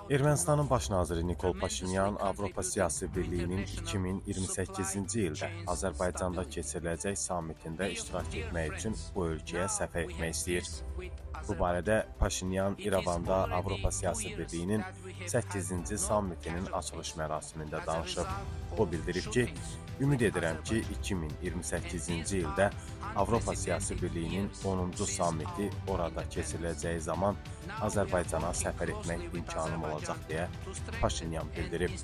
Ermənistanın baş naziri Nikol Paşinyan Avropa Siyasi Birliyinin 2028-ci ildə Azərbaycanda keçiriləcək sammitində iştirak etmək üçün bu ölkəyə səfər etmək istəyir. Bu barədə Paşinyan İrəvanda Avropa Siyasi Birliyinin 8-ci sammitinin açılış mərasimində danışıb. O bildirib ki, ümid edirəm ki, 2028-ci ildə Avropa Siyasi Birliyinin 10-cu sammiti orada keçiriləcəyi zaman Azərbaycana səfər etmək imkanım olacaq deyə Paşinyan bildirib.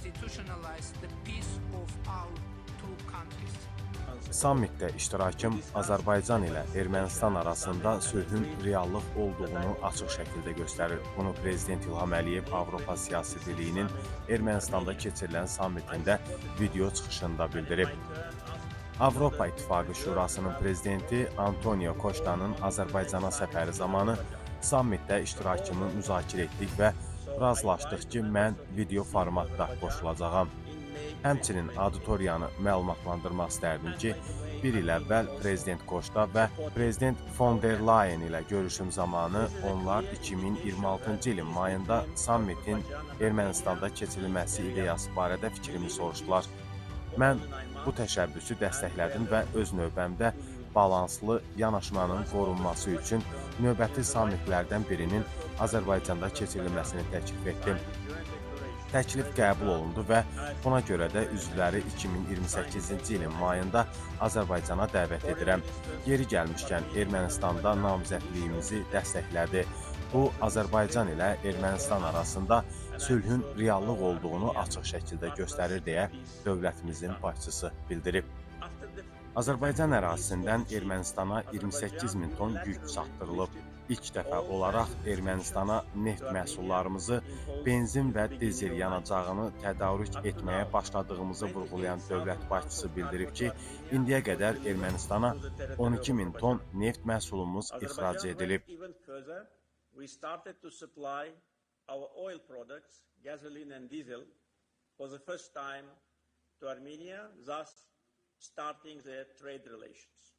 Sammitdə iştirakım Azərbaycan ilə Ermənistan arasında sülhün reallıq olduğunu açıq şəkildə göstərir. Bunu Prezident İlham Əliyev Avropa Siyasi Birliyinin Ermənistanda keçirilən sammitində video çıxışında bildirib. Avropa İttifaqı Şurasının prezidenti Antonio Costanın Azərbaycana səfəri zamanı sammitdə iştirakımı müzakirə etdik və razılaşdıq ki, mən video formatda qoşulacağam. Həmçinin auditoriyanı məlumatlandırmaq istərdim ki, bir il əvvəl Prezident Costa və Prezident von der Leyen ilə görüşüm zamanı onlar 2026-cı ilin mayında sammitin Ermənistanda keçirilməsi ideyası barədə fikrimi soruşdular. Mən bu təşəbbüsü dəstəklədim və öz növbəmdə balanslı yanaşmanın qorunması üçün növbəti sammitlərdən birinin Azərbaycanda keçirilməsini təklif etdim. Təklif qəbul olundu və buna görə də üzvləri 2028-ci ilin mayında Azərbaycana dəvət edirəm. Yeri gəlmişkən Ermənistanda namizədliyimizi dəstəklədi. Bu, Azərbaycan ilə Ermənistan arasında sülhün reallıq olduğunu açıq şəkildə göstərir deyə dövlətimizin başçısı bildirib. Azərbaycan ərazisindən Ermənistana 28 min ton yük çatdırılıb. İlk dəfə olaraq Ermənistana neft məhsullarımızı, benzin və dizel yanacağını tədarük etməyə başladığımızı vurğulayan dövlət başçısı bildirib ki, indiyə qədər Ermənistana 12 min ton neft məhsulumuz ixrac edilib. We started to supply our oil products, gasoline and diesel, for the first time to Armenia, thus starting the trade relations.